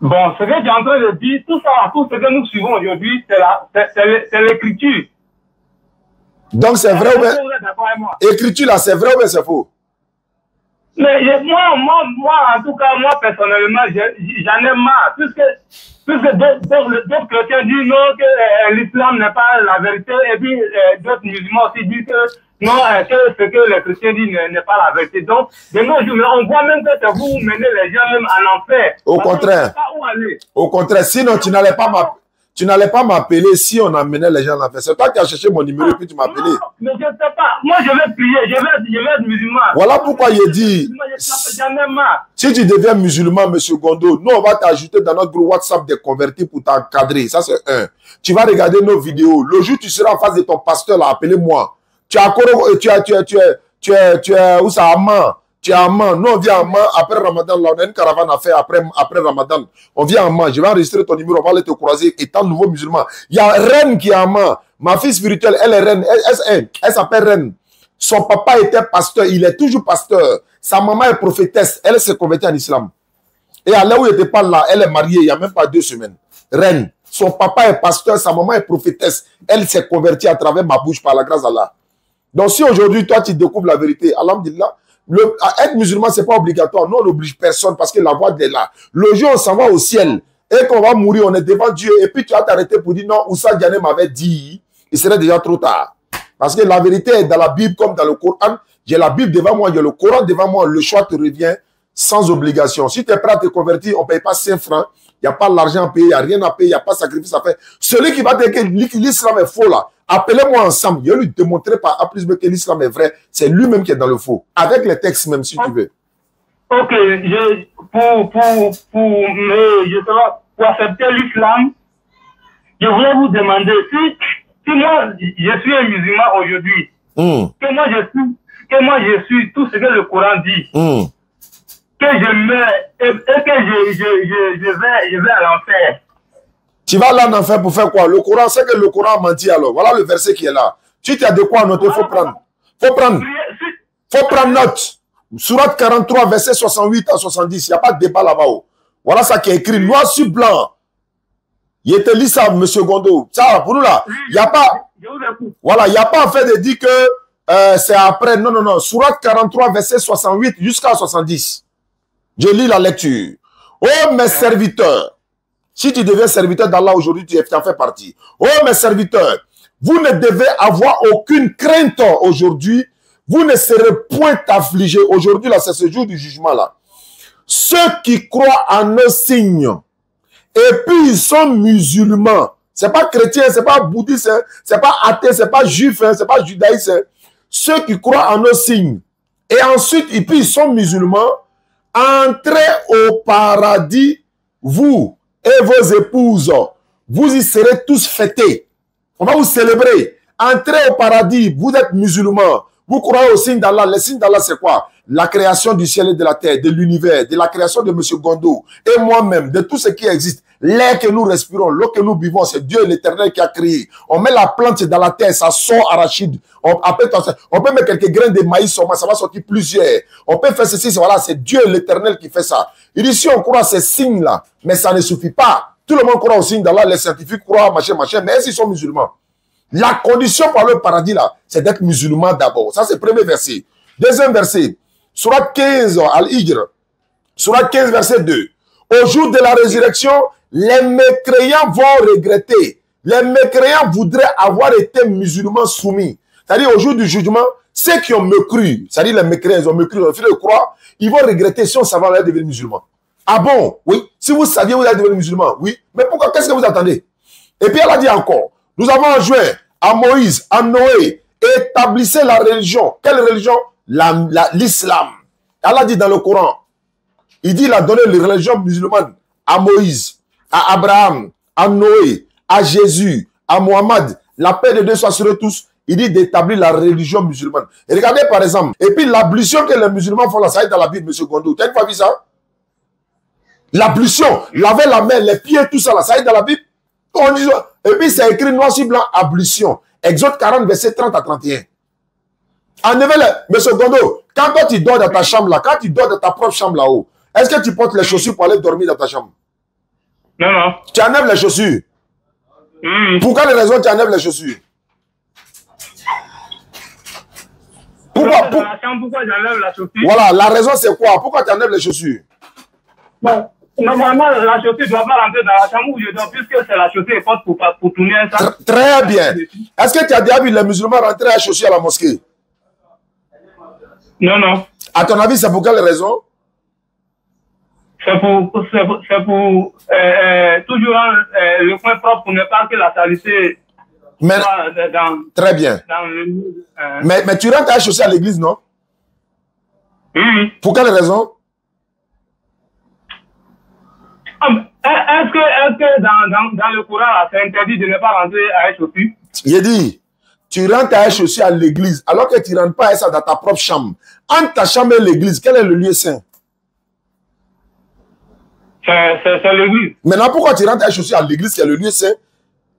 Bon, ce que tu es en train de dire, tout ça, tout ce que nous suivons aujourd'hui, c'est l'écriture. Donc c'est vrai ou bien? L'écriture là, c'est vrai ou bien c'est faux? Mais moi, en tout cas, moi, personnellement, j'en ai marre. Puisque d'autres chrétiens disent non, que l'islam n'est pas la vérité, et puis d'autres musulmans aussi disent que non, que ce que les chrétiens disent n'est pas la vérité. Donc, de nos jours, on voit même que vous menez les gens même en enfer. Au contraire. Au contraire, sinon tu n'allais pas m'appeler si on amenait les gens en enfer. C'est toi qui as cherché mon numéro et puis tu m'as appelé. Non, mais je ne sais pas. Moi, je vais prier, je vais être musulman. Voilà pourquoi il dit, si tu deviens musulman, M. Gondo, nous, on va t'ajouter dans notre groupe WhatsApp des convertis pour t'encadrer. Ça, c'est un. Tu vas regarder nos vidéos. Le jour où tu seras en face de ton pasteur, là, appelez-moi. Tu es où ça, Amman? Tu es à Amman. Nous, on vient à Amman après Ramadan. Là, on a une caravane à faire après Ramadan. On vient à Amman. Je vais enregistrer ton numéro. On va aller te croiser étant nouveau musulman. Il y a Reine qui est à Amman. Ma fille spirituelle, elle est Reine. Elle s'appelle Reine. Son papa était pasteur. Il est toujours pasteur. Sa maman est prophétesse. Elle s'est convertie en islam. Et à là où elle n'était pas là, elle est mariée. Il n'y a même pas 2 semaines. Reine. Son papa est pasteur, sa maman est prophétesse. Elle s'est convertie à travers ma bouche par la grâce d'Allah. Donc si aujourd'hui, toi, tu découvres la vérité, alhamdulillah, être musulman, ce n'est pas obligatoire. Nous, on n'oblige personne parce que la voix est là. Le jour, on s'en va au ciel et qu'on va mourir, on est devant Dieu. Et puis tu vas t'arrêter pour dire non, Oussa Diané m'avait dit, il serait déjà trop tard. Parce que la vérité est dans la Bible comme dans le Coran. J'ai la Bible devant moi, j'ai le Coran devant moi. Le choix te revient sans obligation. Si tu es prêt à te convertir, on ne paye pas 5 francs. Il n'y a pas l'argent à payer, il n'y a rien à payer, il n'y a pas de sacrifice à faire. Celui qui va dire que l'islam est faux là, appelez-moi ensemble. Je vais lui démontrer par A plus B que l'islam est vrai. C'est lui-même qui est dans le faux. Avec les textes même, si tu veux. Ok, pour accepter l'islam, je voulais vous demander si moi je suis un musulman aujourd'hui, que moi je suis tout ce que le Coran dit. Que je meurs et que je vais à l'enfer. Tu vas là en enfer pour faire quoi? Le Coran, c'est que le Coran a menti alors. Voilà le verset qui est là. Si tu as de quoi noter, il faut prendre. Faut prendre note. Sourate 43, verset 68 à 70. Il n'y a pas de débat là-bas. Voilà ça qui est écrit, noir sur blanc. Il te lit ça, M. Gondo. Ça, pour nous là, il n'y a pas... Voilà, il n'y a pas en fait de dire que c'est après. Non, non, non. Sourate 43, verset 68 jusqu'à 70. Je lis la lecture. Oh mes serviteurs, si tu deviens serviteur d'Allah aujourd'hui, tu en fais partie. Oh mes serviteurs, vous ne devez avoir aucune crainte aujourd'hui. Vous ne serez point affligés. Aujourd'hui, là, c'est ce jour du jugement, là. Ceux qui croient en un signe, et puis ils sont musulmans. C'est pas chrétien, c'est pas bouddhiste, c'est pas athée, c'est pas juif, c'est pas judaïsme. Ceux qui croient en un signe, et ensuite, et puis ils sont musulmans, entrez au paradis, vous et vos épouses, vous y serez tous fêtés. On va vous célébrer. Entrez au paradis, vous êtes musulmans, vous croyez au signe d'Allah. Le signe d'Allah, c'est quoi? La création du ciel et de la terre, de l'univers, de la création de M. Gondo et moi-même, de tout ce qui existe. L'air que nous respirons, l'eau que nous buvons, c'est Dieu l'Éternel qui a créé. On met la plante dans la terre, ça sort arachide. On peut mettre quelques grains de maïs, ça va sortir plusieurs. On peut faire ceci, voilà, c'est Dieu l'Éternel qui fait ça. Ici, on croit à ces signes-là, mais ça ne suffit pas. Tout le monde croit au signe d'Allah, les scientifiques croient, machin, mais ils sont musulmans. La condition pour le paradis, là, c'est d'être musulman d'abord. Ça, c'est le premier verset. Deuxième verset, Sourate 15, Al-Hijr. Sourate 15, verset 2. Au jour de la résurrection, les mécréants vont regretter. Les mécréants voudraient avoir été musulmans soumis. C'est-à-dire, au jour du jugement, ceux qui ont mécru, c'est-à-dire les mécréants, ils ont mécru, ils ont fait le croire, ils vont regretter si on savait aller devenir musulman. Ah bon? Oui. Si vous saviez, vous allez devenir musulman. Oui. Mais pourquoi? Qu'est-ce que vous attendez? Et puis, elle a dit encore, nous avons enjoint à Moïse, à Noé, établissez la religion. Quelle religion? L'islam. Elle a dit dans le Coran, il dit, il a donné les religions musulmanes à Moïse, à Abraham, à Noé, à Jésus, à Mohammed. La paix de Dieu soit sur eux tous. Il dit d'établir la religion musulmane. Et regardez par exemple, et puis l'ablution que les musulmans font là, ça est dans la Bible, M. Gondo. Tu as une fois vu ça? L'ablution, laver la main, les pieds, tout ça là, ça est dans la Bible. On dit, et puis c'est écrit noir sur blanc, ablution. Exode 40, verset 30 à 31. En effet, M. Gondo, quand toi tu dors dans ta chambre là, quand tu dors dans ta propre chambre là-haut, est-ce que tu portes les chaussures pour aller dormir dans ta chambre? Non, non. Tu enlèves les chaussures. Pour quelle raison tu enlèves les chaussures? Pourquoi j'enlève la chaussure? Voilà, la raison c'est quoi? Pourquoi tu enlèves les chaussures? Bon, normalement, la chaussure ne doit pas rentrer dans la chambre où je dors, puisque c'est la chaussure forte pour tourner un sac. Très bien. Est-ce que tu as déjà vu les musulmans rentrer à chaussures à la mosquée? Non, non. À ton avis, c'est pour quelle raison? C'est pour toujours le point propre pour ne pas que la saleté soit dans... Très bien. Mais tu rentres à chaussures à l'église, non? Oui. Pour quelle raison? Est-ce que dans le Coran, c'est interdit de ne pas rentrer à chaussures? Il dit, tu rentres à chaussures à l'église, alors que tu ne rentres pas à ça dans ta propre chambre. Entre ta chambre et l'église, quel est le lieu saint? C'est l'église. Maintenant, pourquoi tu rentres à chaussures à l'église, qui est le lieu saint?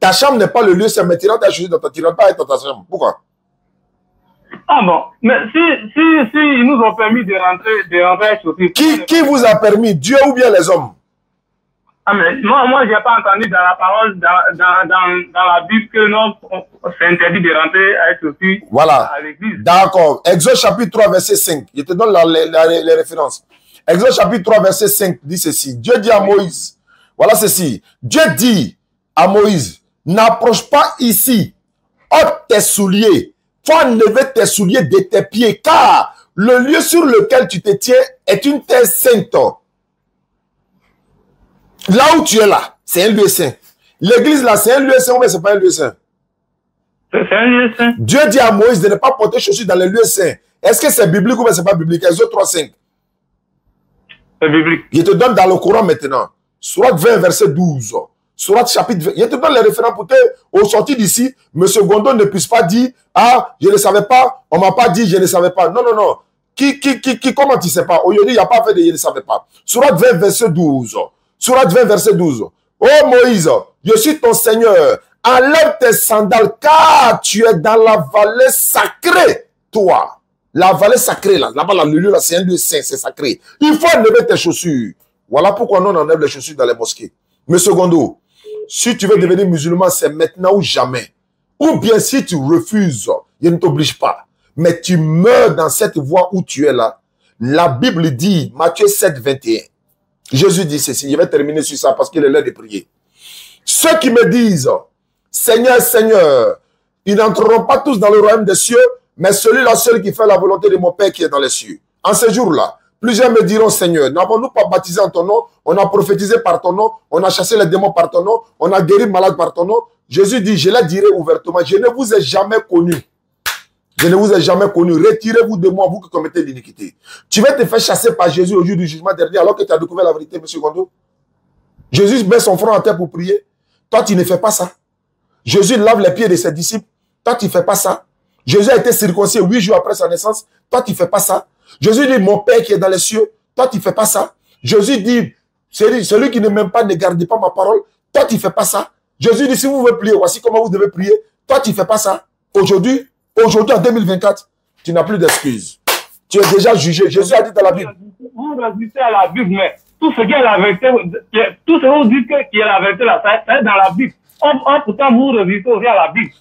Ta chambre n'est pas le lieu saint, mais tu rentres à chaussures tu ne rentres pas dans ta chambre. Pourquoi? Ah bon, mais si ils nous ont permis de rentrer à chaussures... Qui vous a permis? Dieu ou bien les hommes? Ah, mais moi j'ai pas entendu dans la parole, dans la Bible, que non, c'est interdit de rentrer avec le fils à l'église. D'accord. Exode chapitre 3, verset 5. Je te donne les références. Exode chapitre 3, verset 5 dit ceci. Dieu dit à Moïse, voilà ceci. Dieu dit à Moïse, n'approche pas ici, ôte tes souliers, faut enlever tes souliers de tes pieds, car le lieu sur lequel tu te tiens est une terre sainte. Là où tu es là, c'est un lieu saint. L'église là, c'est un lieu saint ou bien c'est pas un lieu saint? C'est un lieu saint. Dieu dit à Moïse de ne pas porter chaussures dans les lieux saints. Est-ce que c'est biblique ou bien c'est pas biblique? Exode 3, 5. C'est biblique. Je te donne dans le Coran maintenant. Sourate 20, verset 12. Sourate chapitre 20. Je te donne les références pour que, au sorti d'ici, M. Gondo ne puisse pas dire, ah, je ne savais pas, on m'a pas dit, je ne savais pas. Non, non, non. Comment tu ne sais pas? Aujourd'hui, il n'y a pas fait de je ne savais pas. Sourate 20, verset 12. Sourate 20, verset 12. Oh Moïse, je suis ton Seigneur. Enlève tes sandales, car tu es dans la vallée sacrée, toi. La vallée sacrée, là-bas, le lieu, là, c'est un lieu saint, c'est sacré. Il faut enlever tes chaussures. Voilà pourquoi nous, on enlève les chaussures dans les mosquées. Mais secondo, si tu veux devenir musulman, c'est maintenant ou jamais. Ou bien si tu refuses, je ne t'oblige pas. Mais tu meurs dans cette voie où tu es là. La Bible dit, Matthieu 7, 21. Jésus dit ceci, je vais terminer sur ça parce qu'il est l'heure de prier. Ceux qui me disent, Seigneur, Seigneur, ils n'entreront pas tous dans le royaume des cieux, mais celui-là seul qui fait la volonté de mon Père qui est dans les cieux. En ce jour-là, plusieurs me diront, Seigneur, n'avons-nous pas baptisé en ton nom? On a prophétisé par ton nom, on a chassé les démons par ton nom, on a guéri malade par ton nom. Jésus dit, je le dirai ouvertement, je ne vous ai jamais connu. Je ne vous ai jamais connu. Retirez-vous de moi, vous qui commettez l'iniquité. Tu vas te faire chasser par Jésus au jour du jugement dernier alors que tu as découvert la vérité, M. Gondo. Jésus met son front en terre pour prier. Toi, tu ne fais pas ça. Jésus lave les pieds de ses disciples. Toi, tu ne fais pas ça. Jésus a été circoncis 8 jours après sa naissance. Toi, tu ne fais pas ça. Jésus dit, mon Père qui est dans les cieux. Toi, tu ne fais pas ça. Jésus dit, celui qui ne m'aime pas, ne garde pas ma parole. Toi, tu ne fais pas ça. Jésus dit, si vous voulez prier, voici comment vous devez prier. Toi, tu ne fais pas ça. Aujourd'hui, en 2024, tu n'as plus d'excuses. Tu es déjà jugé. Jésus a dit dans la Bible. Vous résistez à la Bible, mais tout ce qui est la vérité, tout ce que vous dites qui est la vérité, là, ça est dans la Bible. Pourtant, vous résistez aussi à la Bible.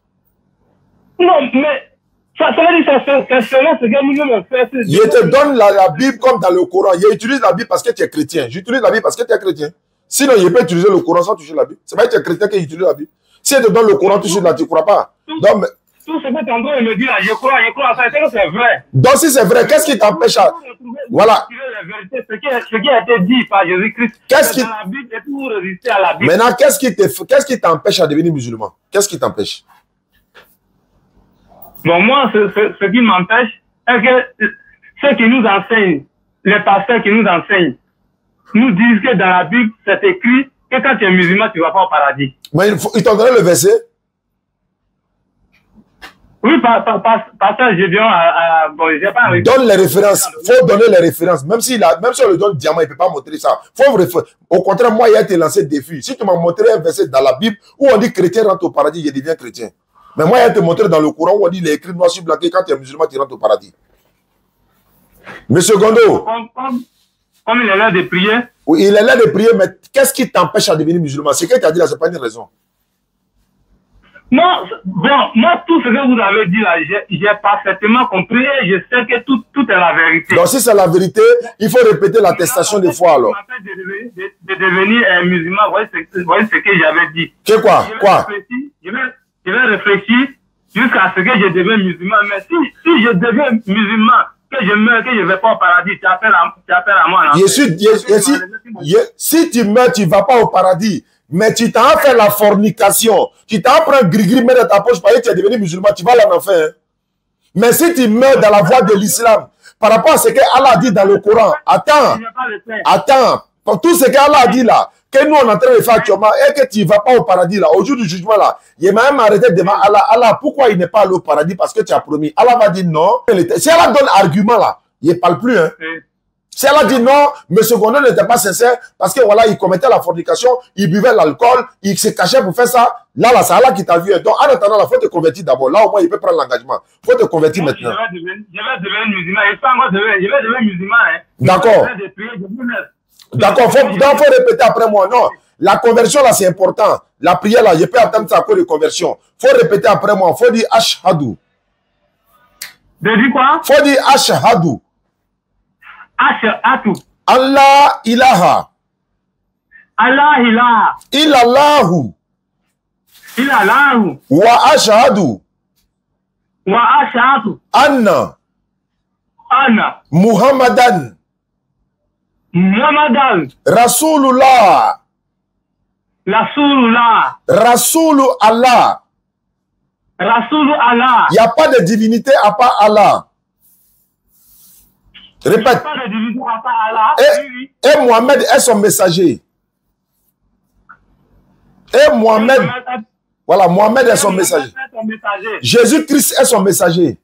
Non, mais ça veut dire que c'est ce que nous fait. Je te donne la Bible comme dans le Coran. J'utilise la Bible parce que tu es chrétien. J'utilise la Bible parce que tu es chrétien. Sinon, je peux utiliser le Coran sans toucher la Bible. C'est pas que tu es chrétien qui utilise la Bible. Si je te donne le Coran, tu ne crois pas. Donc, tout ce que tu es en train de me dire là, je crois ça, c'est vrai. Donc si c'est vrai, qu'est-ce qui t'empêche à... Voilà. Ce qui a été dit par Jésus-Christ, c'est dans la Bible et vous résistez à la Bible. Maintenant, qu'est-ce qui t'empêche à devenir musulman? Qu'est-ce qui t'empêche? Bon, moi, ce qui m'empêche, est que ceux qui nous enseignent, les pasteurs qui nous enseignent, nous disent que dans la Bible, c'est écrit que quand tu es musulman, tu ne vas pas au paradis. Mais ils t'ont donné le verset? Oui, pasteur, je viens bon, j'ai pas... Donne les références. Il faut donner les références. Même si on le donne diamant, il ne peut pas montrer ça. Au contraire, moi, il a été lancé défi. Si tu m'as montré un verset dans la Bible où on dit chrétien rentre au paradis, je deviens chrétien. Mais moi, il a été montré dans le Coran où on dit les écrits noirs sur blanc, quand tu es musulman, tu rentres au paradis. Monsieur Gondo. Comme il est là de prier. Oui, il est là de prier, mais qu'est-ce qui t'empêche à devenir musulman? C'est que tu as dit là, ce n'est pas une raison. Non, bon, moi, tout ce que vous avez dit là, j'ai parfaitement compris et je sais que tout est la vérité. Donc, si c'est la vérité, il faut répéter l'attestation des fois alors. De devenir musulman, vous voyez ce que j'avais dit. C'est quoi? Je vais réfléchir jusqu'à ce que je devienne musulman. Mais si je deviens musulman, que je meurs, que je ne vais pas au paradis, tu appelles à moi. Si tu meurs, tu ne vas pas au paradis. Mais tu t'en fait la fornication. Tu t'en prends gris-gris, mets dans ta poche, parce que tu es devenu musulman, tu vas aller en enfer. Hein? Mais si tu meurs dans la voie de l'islam, par rapport à ce que Allah a dit dans le Coran, attends, pour tout ce que Allah a dit là, que nous on est en train de faire actuellement, et que tu ne vas pas au paradis là, au jour du jugement là, il m'a même arrêté devant Allah. Allah, pourquoi il n'est pas allé au paradis? Parce que tu as promis. Allah va dire non. Si Allah donne argument là, il ne parle plus. Hein? Si elle a dit non, M. Gondo n'était pas sincère parce que voilà, il commettait la fornication, il buvait l'alcool, il se cachait pour faire ça. Là, c'est Allah qui t'a vu. Donc, en attendant, il faut te convertir d'abord. Là, au moins, il peut prendre l'engagement. Il faut te convertir maintenant. Je vais devenir musulman. Je vais devenir musulman. Hein. D'accord. D'accord, il faut répéter après moi. Non, la conversion là, c'est important. La prière là, je peux attendre ça à cause de conversion. Il faut répéter après moi. Il faut dire Ashhadu. De dire quoi? Il faut dire Ashhadu. Ashhadu. Allah ilaha. Allah ilaha. Illallahu. Illallahu. Wa ashhadu. Wa ashhadu. Anna. Anna. Muhammadan. Muhammadan. Rasulullah. Rasulullah. Rasulu Allah. Rasulu Allah. Il n'y a pas de divinité à part Allah. Répète. Il n'y a pas de divinité à part Allah. Et Mohamed est son messager. Et Mohamed. Voilà, Mohamed est son messager. Jésus-Christ est son messager.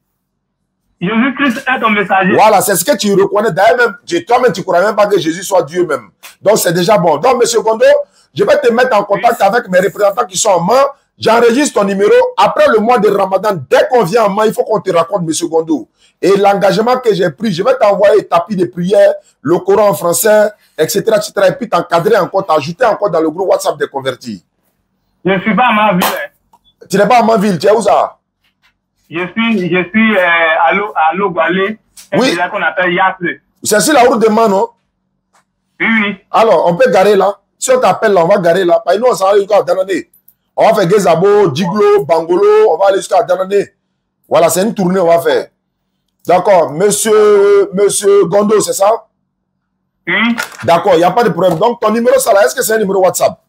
Jésus-Christ est ton messager. Voilà, c'est ce que tu reconnais. D'ailleurs, même, toi-même, tu ne crois même pas que Jésus soit Dieu même. Donc, c'est déjà bon. Donc, M. Gondo, je vais te mettre en contact avec mes représentants qui sont en main. J'enregistre ton numéro. Après le mois de Ramadan, dès qu'on vient en main, il faut qu'on te raconte, M. Gondo. Et l'engagement que j'ai pris, je vais t'envoyer tapis de prière, le Coran en français, etc., etc. Et puis t'encadrer encore, t'ajouter encore dans le groupe WhatsApp des convertis. Je ne suis pas à Manville. Tu n'es pas à Manville, tu es où ça? Je suis à Logwale. Oui. C'est là qu'on appelle Yaple. C'est sur la route de Man, non? Oui, oui. Alors, on peut garer là. Si on t'appelle là, on va garer là. Parce que nous, on s'en va jusqu'à Danané. On va faire Gezabo, Djiglo, Bangolo, on va aller jusqu'à Danané. Voilà, c'est une tournée on va faire. D'accord. Monsieur Gondo, c'est ça? Oui. D'accord, il n'y a pas de problème. Donc, ton numéro, ça là, est-ce que c'est un numéro WhatsApp?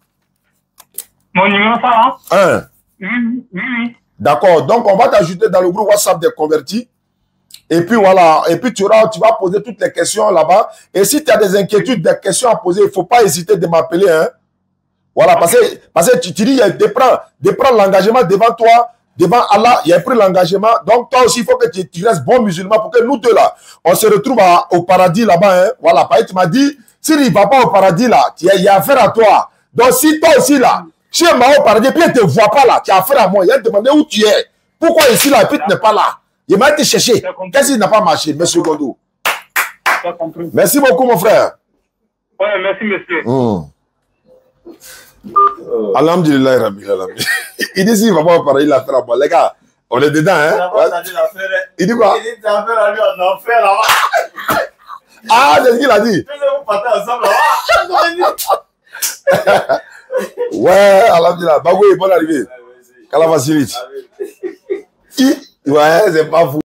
Mon numéro, ça là? Oui, oui. D'accord. Donc, on va t'ajouter dans le groupe WhatsApp des convertis. Et puis, voilà. Et puis, tu vas poser toutes les questions là-bas. Et si tu as des inquiétudes, des questions à poser, il ne faut pas hésiter de m'appeler. Hein. Voilà. Parce que tu dis, de prendre l'engagement devant toi, devant Allah, il a pris l'engagement. Donc, toi aussi, il faut que tu restes bon musulman pour que nous deux là, on se retrouve au paradis là-bas. Hein. Voilà. Parce que tu m'as dit, s'il ne va pas au paradis là, il y a affaire à toi. Donc, si toi aussi là, si je m'en au paradis, puis il ne te voit pas là, tu as affaire à moi. Il a demandé où tu es. Pourquoi ici là, et puis tu n'es pas là. Il m'a été chercher. Qu'est-ce qui n'a pas marché, M. Gondo? Merci beaucoup, mon frère. Oui, merci, monsieur. Alhamdulillah, Rabbi. Il dit s'il ne va pas au paradis, il a affaire à moi. Les gars, on est dedans, hein? Il dit quoi? Il dit t'as affaire à lui en enfer là-bas. Ah, c'est ce qu'il a dit. Vous partez ensemble là-bas. Ouais, Alhamdulillah. Bagoui, bonne arrivée. Kala Vasilit. Ouais, c'est pas fou.